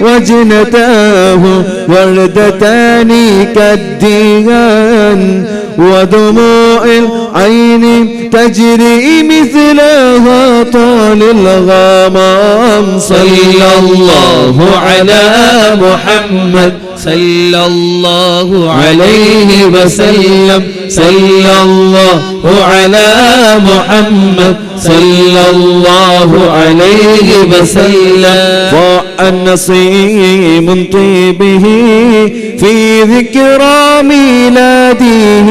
وجنتاه وردتان كالديان ودموع العين تجري مثلها طال الغمام. صلى الله على محمد صلى الله عليه وسلم. صلى الله على محمد صلى الله عليه وسلم. فالنصيم طيبه في ذكرى ميلاده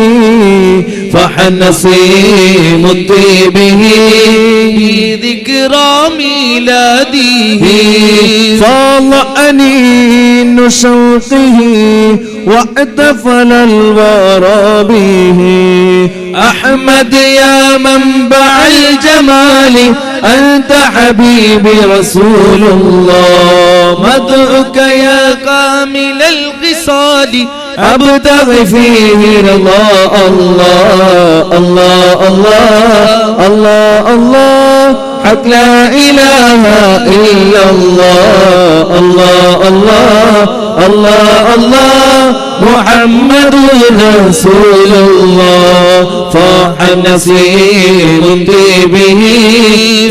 فالنصيم طيبه في ذكرى ميلاده فاض أنين شوقه واحتفل الورى به. أحمد يا منبع الجمال أنت حبيبي رسول الله. مدعوك يا كامل الخصال أبتغي فيه رضا الله. الله الله الله الله حق لا إله إلا الله. الله الله الله الله محمد رسول الله. فاح نسيم طيبه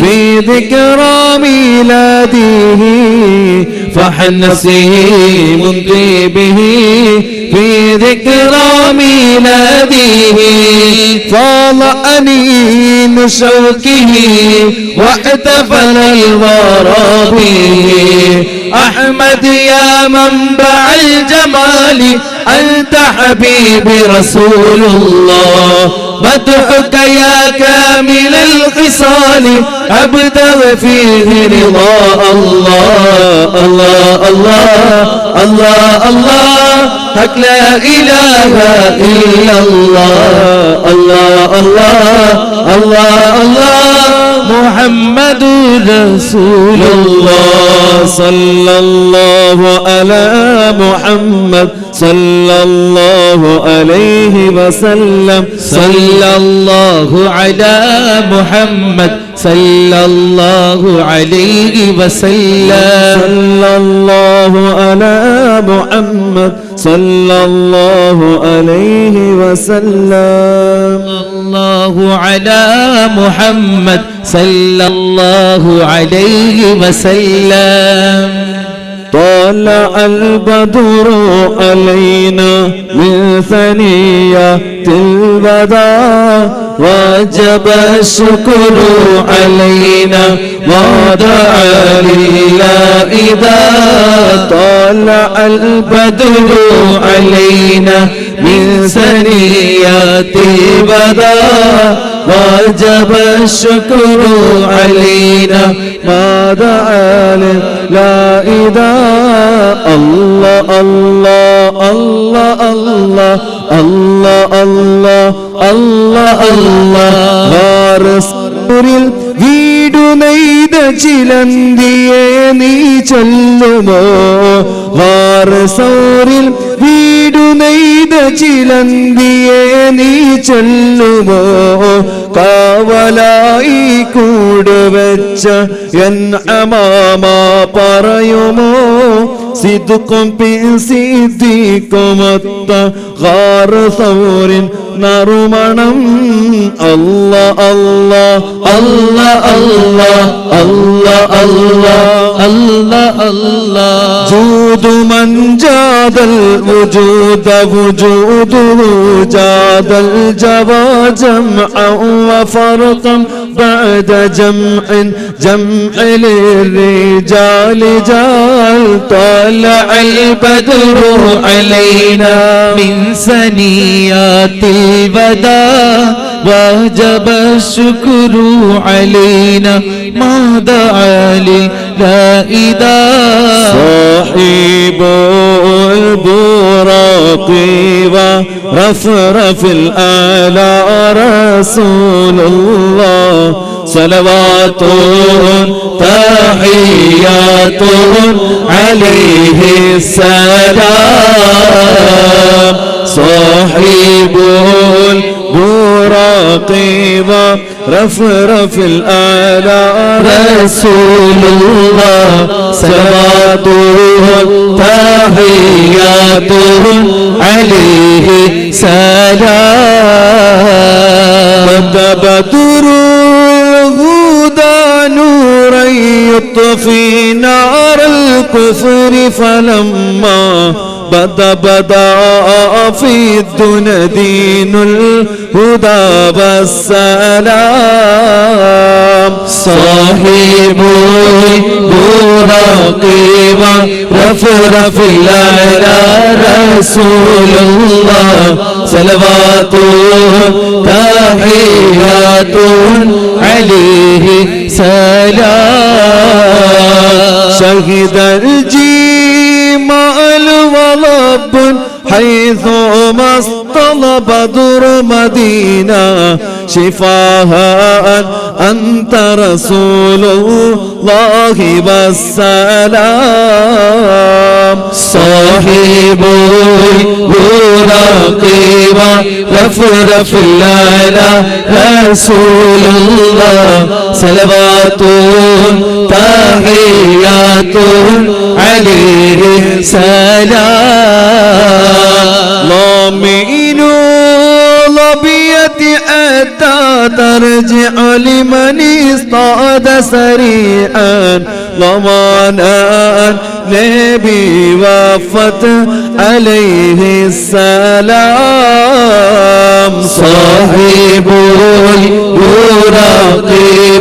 في ذكرى ميلاده فاح نسيم طيبه في ذكرى ميلاده فاض أنين شوقه واحتفل الورى به. أحمد يا منبع الجمال أنت حبيبي رسول الله. مدحك يا كامل الخصال أبتغي فيه رضا الله. الله الله الله الله حق لا إله إلا الله. الله الله الله الله محمد رسول الله. صلى الله على محمد صلى الله عليه وسلم. صلى الله على محمد صلى الله عليه وسلم. صلى الله على محمد صلى الله عليه وسلم. الله على محمد صلى الله عليه وسلم. طلع البدر علينا من ثنيات الوداع وجب الشكر علينا ودعا لله إذا طلع البدر علينا من ثنيات الوداع وجب الشكر علينا ما دعا لا إذا. الله الله الله الله الله الله الله الله വാരസൂരിൽ വീടു നെയ്ത ചിലന്തിയെ നീ ചൊല്ലുമോ. വാരസൂരിൽ വീടു നെയ്ത ചിലന്തിയെ നീ ചൊല്ലുമോ. കാവലായി കൂടുവെച്ച എൻ അമാമ പറയുമോ. സിദ്ഖും സിദ്ദീഖുമൊത്ത ഗാർസൗരിൻ നറുമണം. അല്ലാ അല്ലാ അല്ലാ അല്ലാ അല്ലാ അല്ലാ അല്ലാ അല്ലാ ജൂദു മൻ ജാദൽ വജൂദ വജൂദു ജാദൽ ജവാ ജംഅ വഫർഖൻ بعد جمع جمع للرجال جال. طلع البدر علينا من ثنيات الوداع وجب الشكر علينا ما دعا لا إذا. صاحب البراق ورفرف الآلى رسول الله. صلوات تحيات عليه السلام. صاحب البراق ورفرف الآلى رسول الله. صلوات تحياته عليه سلام. بدر الهدى نورا يطفي نار الكفر فلما بدا في الدنيا دين الهدى والسلام. صاحب البراق ورفرف الأعلى رسول الله صلوات تحيات عليه سلام. شهد الجمال ولب حيث ما اصطلب بدر مدينة شفاها أنت رسول الله والسلام. صاحب البراق ورفرف الأعلى رسول الله صلوات تحيات عليه سلام. ضامن لبية أتى ترجع لمن اصطاد سريعا ضمانا نبي وفت عليه السلام. صاحب البراق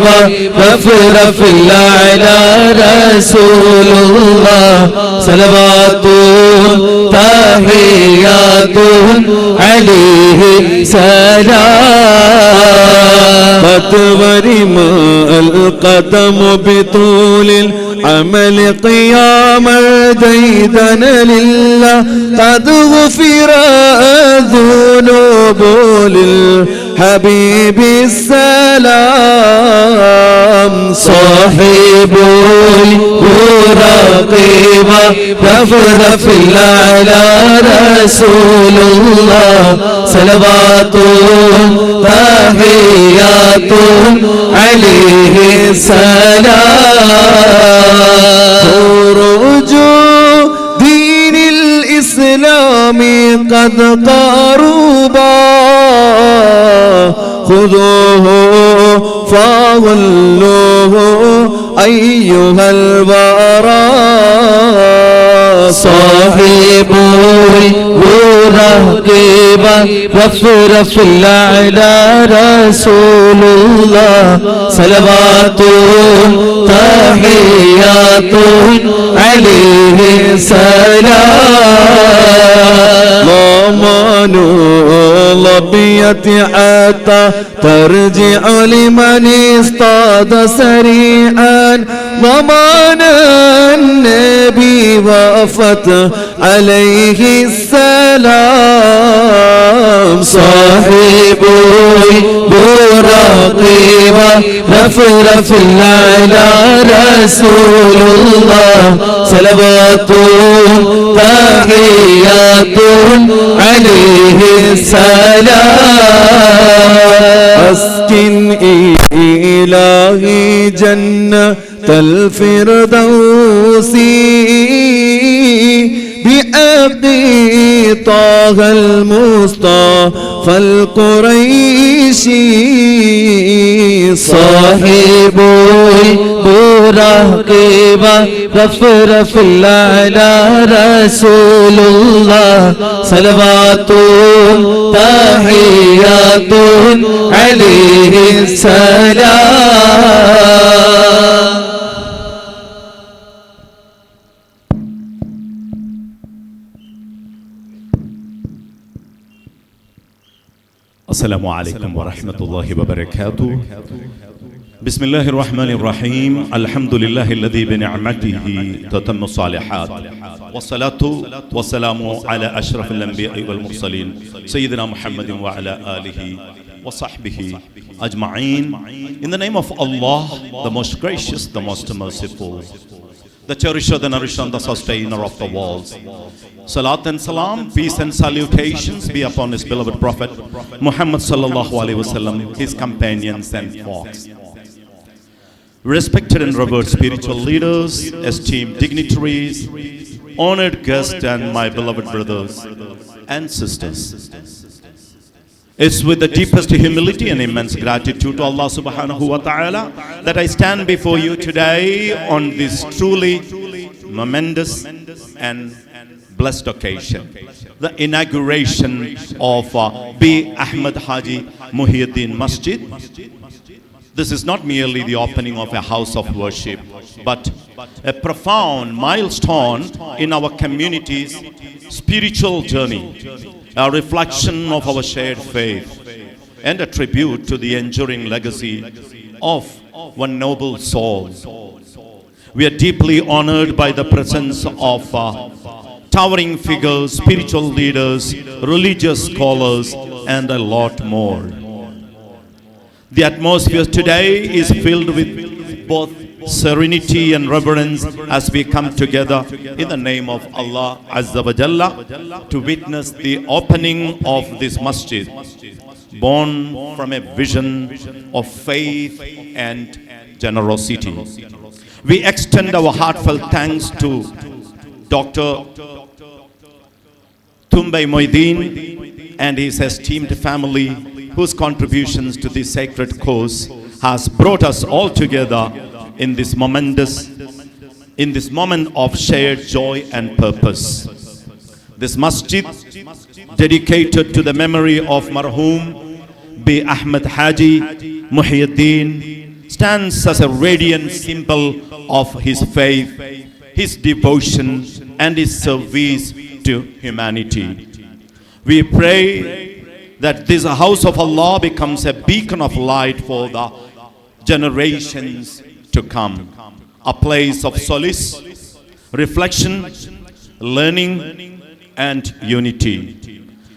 ورفرف الأعلى رسول الله صلوات تحيات عليه سلام. فتورم القدم بطول العمل قياما ديدنا لله قد غفر الذنوب للحبيب السلام. صاحب البراق ورفرف الأعلى رسول الله صلوات تحيات عليه سلام. خروج دين الإسلام قد قربا خذوه فغلوه أيها الورى. صاحب البراق ورفرف الأعلى رسول الله صلوات تحيات عليه سلام. ضمان لبية حتى ترجع لمن اصطاد سريعا ضمانا النبي وفت عليه السلام. صاحب البراق ورفرف الأعلى رسول الله صلوات تحيات عليه السلام. أسكن إلهي جنة الفردوس بأبي طه المصطفى القريشي. صاحب البراق ورفرف الأعلى رسول الله صلوات تحيات عليه السلام. السلام عليكم ورحمة الله وبركاته. بسم الله الرحمن الرحيم. الحمد لله الذي بنعمته تتم الصالحات، والصلاة والسلام على أشرف الأنبياء والمرسلين سيدنا محمد وعلى آله وصحبه أجمعين. In the name of Allah, the most gracious, the most merciful, the cherisher, the nourisher, the sustainer of the worlds. Salat and salam, peace and salutations be upon his beloved Prophet Muhammad sallallahu alaihi wasallam, his companions and flocks. respected and revered spiritual leaders, esteemed dignitaries, honored guests, and my beloved brothers and sisters. It's with the deepest humility and immense gratitude to Allah subhanahu wa ta'ala that I stand before you today on this truly momentous and blessed occasion, the inauguration of B. Ahmed Haji Muhyiddin Masjid. This is not merely the opening of a house of worship, but a profound milestone in our community's spiritual journey, a reflection of our shared faith, and a tribute to the enduring legacy of one noble soul. We are deeply honored by the presence of towering figures, spiritual leaders, religious scholars, and a lot more. The atmosphere today is filled with both serenity and reverence as we come together in the name of Allah Azza wa Jalla to witness the opening of this masjid, born from a vision of faith and generosity. We extend our heartfelt thanks to Dr. Tumbay Moideen and his esteemed family, whose contributions to this sacred cause has brought us all together in this moment of shared joy and purpose. This masjid, dedicated to the memory of Marhum B. Ahmed Haji Muhyiddin, stands as a radiant symbol of his faith, his devotion, and his service to humanity. We pray that this house of Allah becomes a beacon of light for the generations to come, a place of solace, reflection, learning, and unity.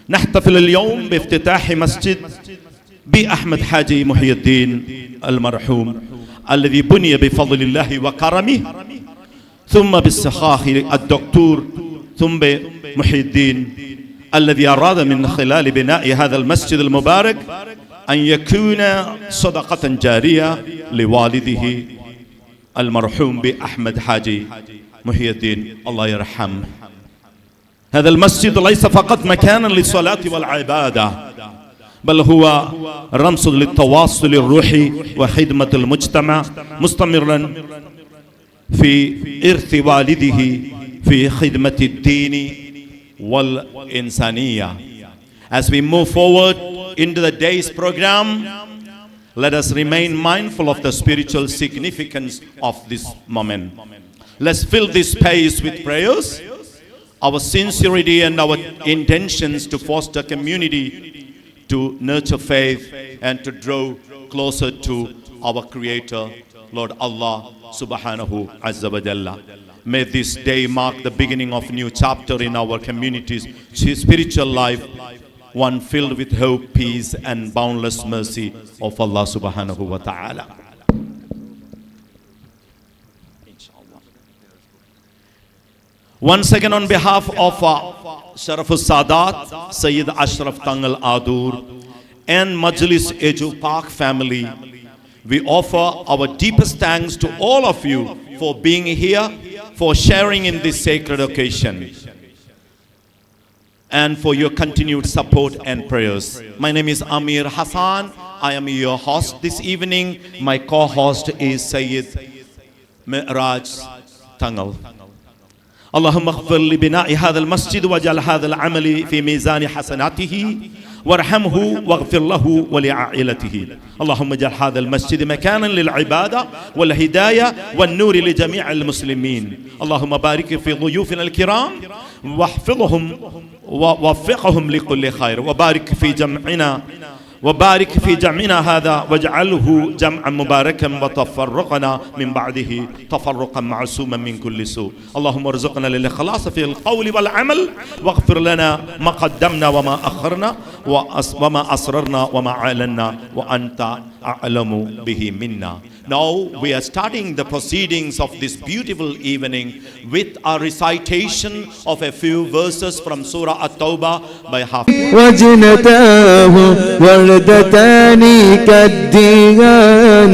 نحتفل اليوم بافتتاح مسجد بي أحمد حاجي محي الدين المرحوم الذي بني بفضل الله وكرمه ثم باستخاخ الدكتور ثم محي الدين الذي أراد من خلال بناء هذا المسجد المبارك أن يكون صدقة جارية لوالده المرحوم بأحمد حاجي محي الدين الله يرحمه. هذا المسجد ليس فقط مكانا للصلاة والعبادة، بل هو رمز للتواصل الروحي وخدمة المجتمع، مستمرا في إرث والده في خدمة الدين والإنسانية. As we move forward into the day's program, let us remain mindful of the spiritual significance of this moment. Let's fill this space with prayers, our sincerity and our intentions to foster community, to nurture faith, and to draw closer to our Creator, Lord Allah Subhanahu Azza wa Jalla. May this day mark the beginning of a new chapter in our community's spiritual life, one filled with hope, peace, and boundless mercy of Allah Subhanahu wa Ta'ala. Once again, on behalf of Sharafus Sadat, Sayyid Ashraf Tangal Adur, and Majlis Eju Park family, we offer our deepest thanks to all of you for being here, for sharing in this sacred occasion, and for your continued support and prayers. My name is Amir Hassan. I am your host this evening. My co-host is Sayyid Mi'raj Tangal. اللهم اغفر لبناء هذا المسجد واجعل هذا العمل في ميزان حسناته وارحمه واغفر له ولعائلته. اللهم اجعل هذا المسجد مكانا للعبادة والهداية والنور لجميع المسلمين. اللهم بارك في ضيوفنا الكرام واحفظهم ووفقهم لكل خير، وبارك في جمعنا هذا واجعله جمعا مباركا وتفرقنا من بعده تفرقا معصوما من كل سوء. اللهم ارزقنا للإخلاص في القول والعمل واغفر لنا ما قدمنا وما أخرنا وما أسررنا وما أعلنا وأنت أعلم به منا. Now we are starting the proceedings of this beautiful evening with a recitation of a few verses from Surah At-Tawbah by Hafiz. وجنتاه وردتان كالديان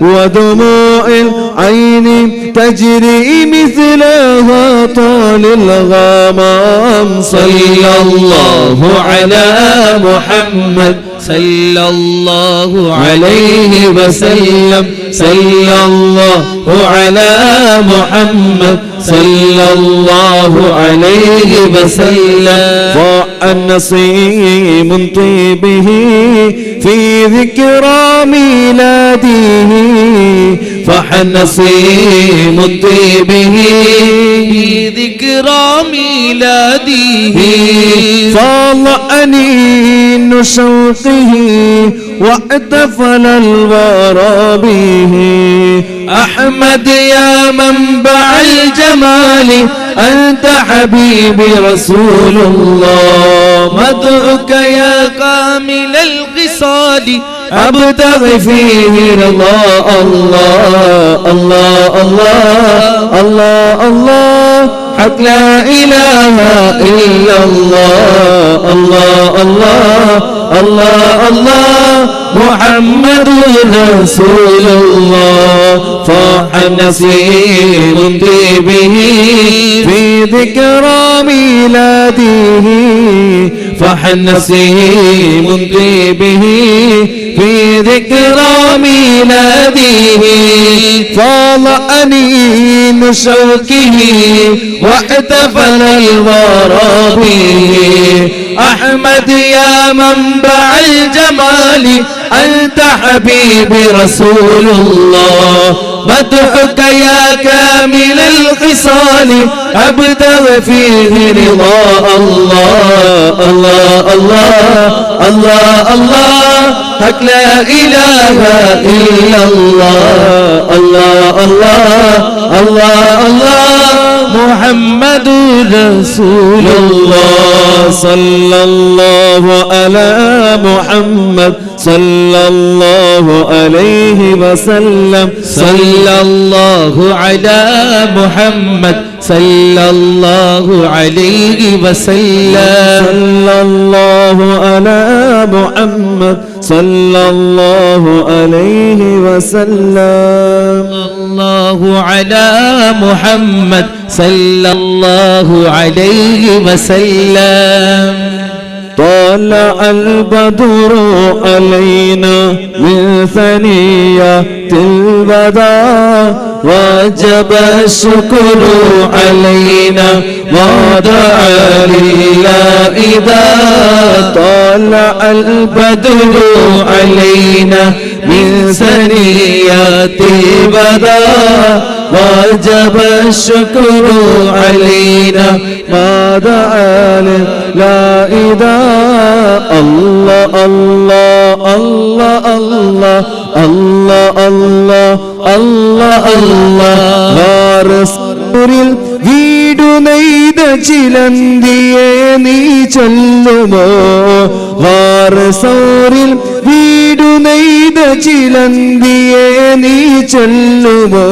ودموع العين تجري مثلها طال الغمام صلى الله على محمد صلى الله عليه وسلم صلى الله على محمد صلى الله عليه وسلم فعن نصيم طيبه في ذكرى ميلاده فحن نصيم طيبه في ذكرى ميلاده فاض أنين شوقه واحتفل الورى به أحمد يا منبع الجمال أنت حبيبي رسول الله مدعوك يا كامل الخصال أبتغي فيه رضا الله الله الله الله الله حق لا إله إلا الله الله الله الله الله محمد رسول الله فحن نسيم طيبه في ذكرى ميلاده فحن نسيم طيبه في ذكرى ميلاده فاض أنين شوقه واحتفل الورى به أحمد يا منبع الجمال أنت حبيبي رسول الله مدحك يا كامل الخصال أبتغي فيه رضا الله الله الله الله الله حق لا إله إلا الله الله الله الله الله محمد رسول الله صلى الله على محمد صلى الله عليه وسلم صلى الله على محمد صلى الله عليه وسلم صلى الله على محمد صلى الله عليه وسلم الله على محمد صلى الله عليه وسلم طلع البدر علينا من ثنيات الوداع وجب الشكر علينا ودعا لله إذا طلع البدر علينا من ثنيات الوداع وجب الشكر علينا ما دعا لا إذا الله الله الله الله الله الله الله الله വാരസൂരിൽ വീടു നെയ്ത ചിലന്തിയെ നീ ചൊല്ലുമോ വാരസൂരിൽ വീടു നെയ്ത ചിലന്തിയെ നീ ചൊല്ലുമോ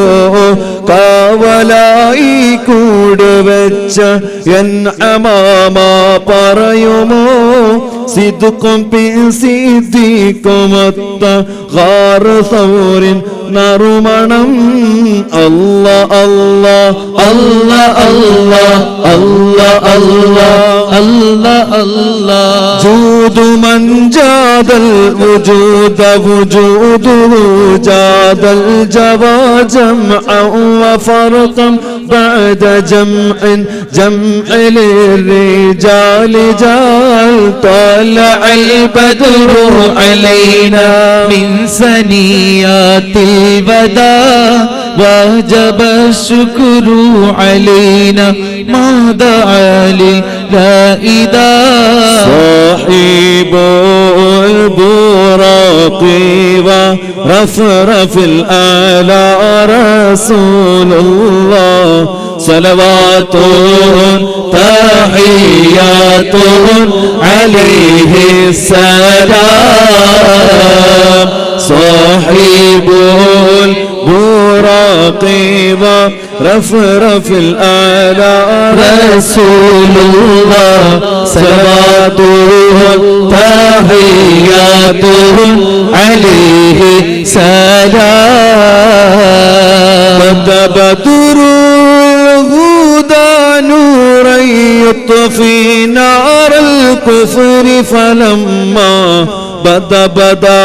കാവലായി കൂടുവെച്ച എൻ അമാമ പറയുമോ സിദ്ദുക്കും സിദ്ദീഖുമൊത്ത ഗാർസൗരിൻ നറുമണം അല്ലാ അല്ലാ അല്ലാ അല്ലാ അല്ലാ അല്ലാ الله الله جود من جاد الوجود وجوده جاد الجوى جمعا وفرقا بعد جمع للرجال جال طلع البدر علينا من ثنيات الوداع وجب الشكر علينا ما دعا لا إذا صاحب البراق ورفرف الآلى رسول الله صلوات تحيات عليه السلام صاحب ورفرف الآلاء رسول الله صلواته تحياته عليه سلام. بدر الهدى نورا يطفي نار الكفر فلما بدا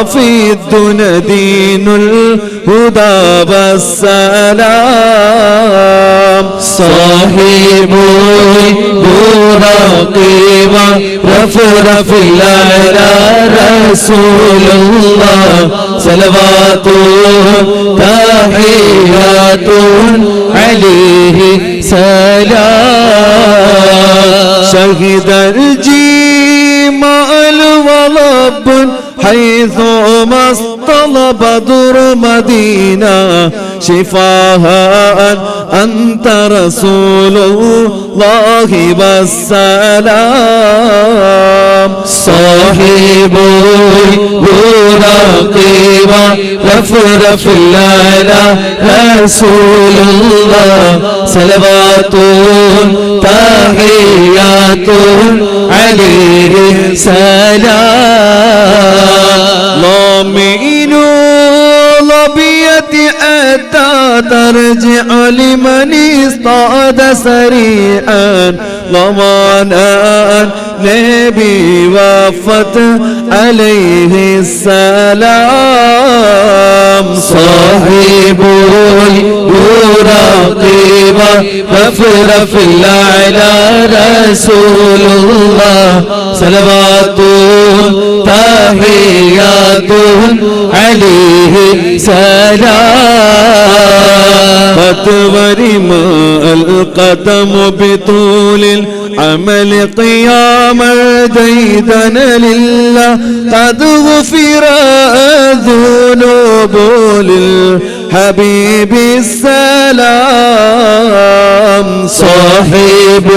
في الدنيا دين الهدى والسلام. صاحب البراق ورفرف الأعلى رسول الله صلواته تحياته عليه سلام. شهد الجمال ولب حيث ما اصطلب بدر مدينة شفاها أنت رسول الله والسلام. صاحب البراق ورفرف الأعلى رسول الله صلواته تحياته عليه سلام. ضامن لبية أتى ترجع لمن اصطاد سريعا ضمانا نبي وفت عليه السلام. صاحب البراق ورفرف الأعلى رسول الله صلواته تحياته عليه سلام. فتورم القدم بطول العمل قياما ديدنا لله قد غفر الذنوب للحبيب السلام. صاحب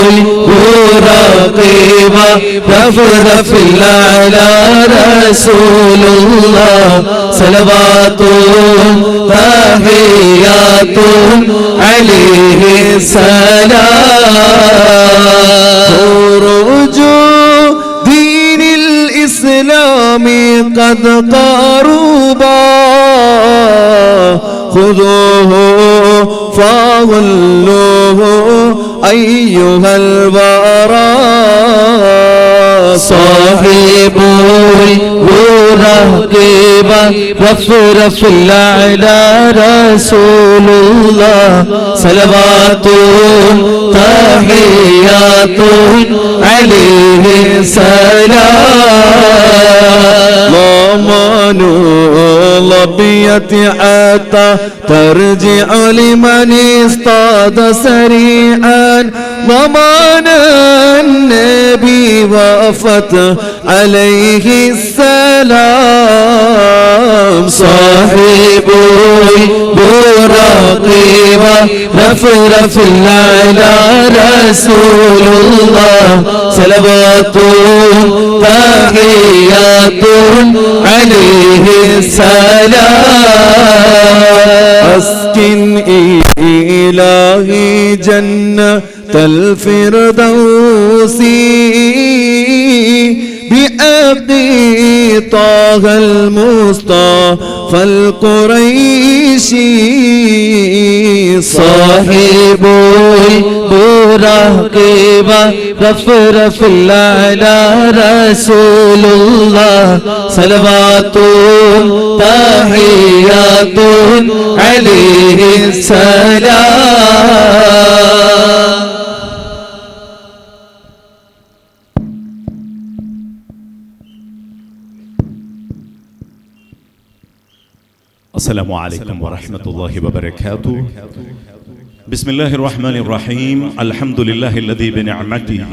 البراق ورفرف الأعلى رسول الله صلواته تحياته عليه سلام. خروج دين الإسلام قد قاربا خذوه فغلوه أيها البراء. صاحب البراق ورفرف الأعلى رسول الله صلواته تحياته عليه سلام. ضمان لبية حتى ترجع لمن اصطاد سريعا ضمان النبي وفت عليه السلام. صاحب البراق ورفرف الأعلى رسول الله صلواته تحياته عليه السلام. أسكن إلهي جنة الفردوس بأبي طه المصطفى القريشي. صاحب البراق ورفرف الأعلى رسول الله صلواته تحياته عليه السلام. السلام عليكم ورحمة الله وبركاته. بسم الله الرحمن الرحيم. الحمد لله الذي بنعمته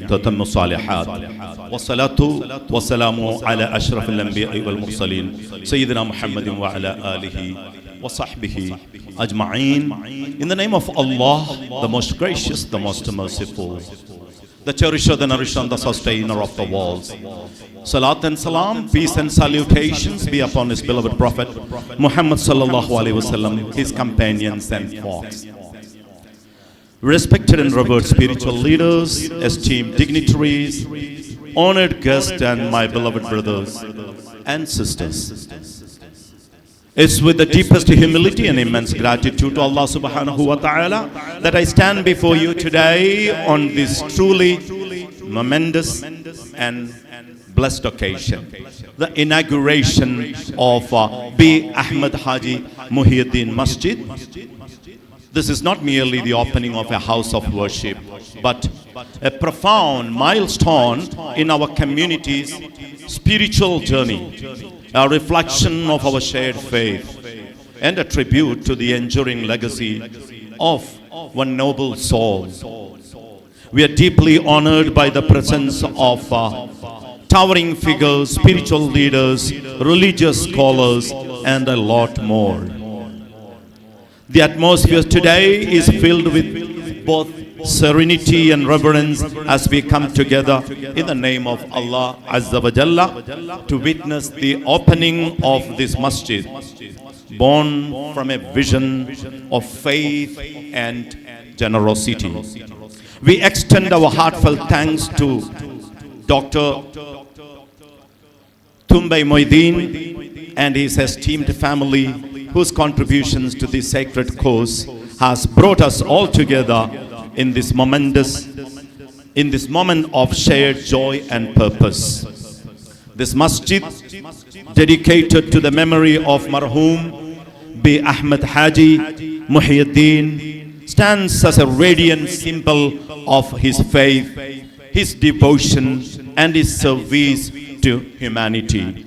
تتم الصالحات، والصلاة والسلام على أشرف الأنبياء والمرسلين سيدنا محمد وعلى آله وصحبه أجمعين. In the name of Allah, the most gracious, the most merciful. the cherisher, the nourisher, and the sustainer of the world. Salat and salam, peace and salutations be upon his beloved Prophet Muhammad sallallahu alaihi wasallam, his companions and flocks. Respected and revered spiritual leaders, esteemed dignitaries, honored guests, and my beloved brothers and sisters. It's with the deepest humility and immense gratitude to Allah subhanahu wa ta'ala that I stand before you today on this truly momentous and blessed occasion, the inauguration of B. Ahmed Haji Muhyiddin Masjid. This is not merely the opening of a house of worship, but a profound milestone in our community's spiritual journey, a reflection of our shared faith, and a tribute to the enduring legacy of one noble soul. We are deeply honored by the presence of towering figures, spiritual leaders, religious scholars, and a lot more. The atmosphere today is filled with both serenity and reverence as we come together in the name of Allah Azza wa Jalla to witness the opening of this masjid, born from a vision of faith and generosity. We extend our heartfelt thanks to Dr. Tumbay Moideen and his esteemed family, whose contributions to this sacred cause has brought us all together in this moment of shared joy and purpose. This masjid, dedicated to the memory of Marhum B. Ahmed Haji Muhyiddin, stands as a radiant symbol of his faith, his devotion, and his service to humanity.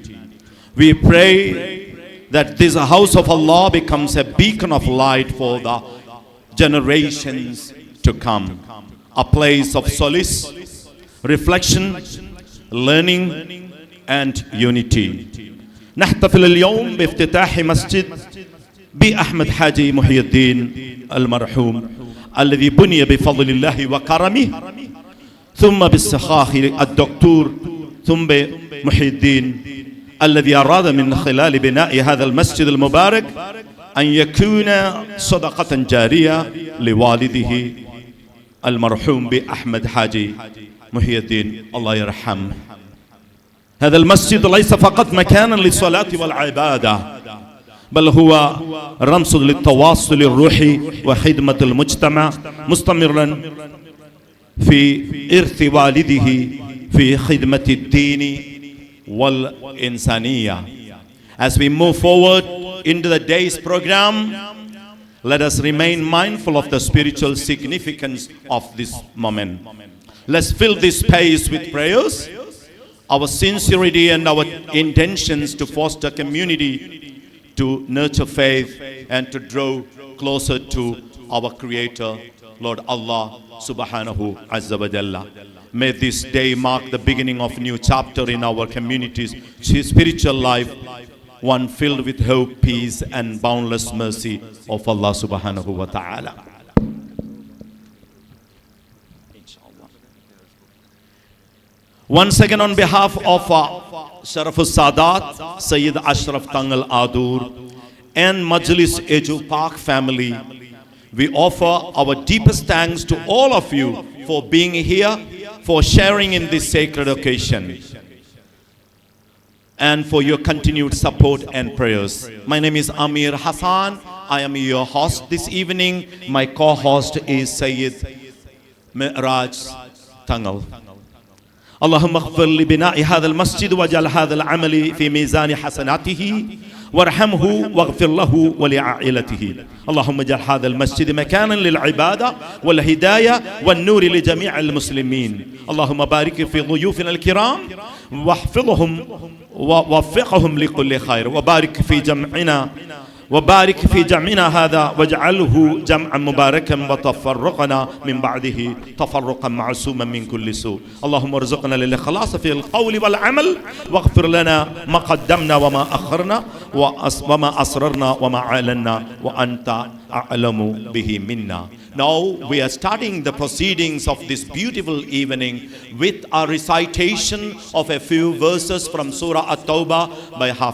We pray that this house of Allah becomes a beacon of light for the generations to come, a place of solace, reflection, learning, and unity. نحتفل اليوم بافتتاح مسجد بي أحمد حاجي محي الدين المرحوم الذي بني بفضل الله وكرمه ثم بالسخاء الدكتور ثم محي الدين الذي أراد من خلال بناء هذا المسجد المبارك أن يكون صدقة جارية لوالده المرحوم بأحمد حاجي محي الدين الله يرحمه. هذا المسجد ليس فقط مكانا للصلاة والعبادة، بل هو رمز للتواصل الروحي وخدمة المجتمع، مستمرا في إرث والده في خدمة الدين والإنسانية. As we move forward into the day's program, let us remain mindful of the spiritual significance of this moment. Let's fill this space with prayers, our sincerity and our intentions to foster community, to nurture faith, and to draw closer to our Creator, Lord Allah Subhanahu Azza wa Jalla. May this day mark the beginning of a new chapter in our community's spiritual life, one filled with hope, peace, and boundless mercy of Allah Subhanahu wa Ta'ala. Once again, on behalf of Sharaful Sadat, Sayyid Ashraf Tangal Adur, and Majlis Eju Park family, we offer our deepest thanks to all of you for being here, for sharing in this sacred occasion, and for your continued support and prayers. My name is Amir Hassan. I am your host this evening. My co-host is Sayyid Mi'raj Tangal. اللهم اغفر لبناء هذا المسجد واجعل هذا العمل في ميزان حسناته وارحمه واغفر له ولعائلته. اللهم اجعل هذا المسجد مكانا للعبادة والهداية والنور لجميع المسلمين. اللهم بارك في ضيوفنا الكرام واحفظهم ووفقهم لكل خير، وبارك في جمعنا وبارك في جمعنا هذا واجعله جمعا مباركا وتفرقنا من بعده تفرقا معصوما من كل سوء. اللهم ارزقنا الإخلاص في القول والعمل واغفر لنا ما قدمنا وما أخرنا وما أسررنا وما أعلنا وأنت أعلم به منا. Now we are starting the proceedings of this beautiful evening with a recitation of a few verses from Surah At-Tawbah by Hafiz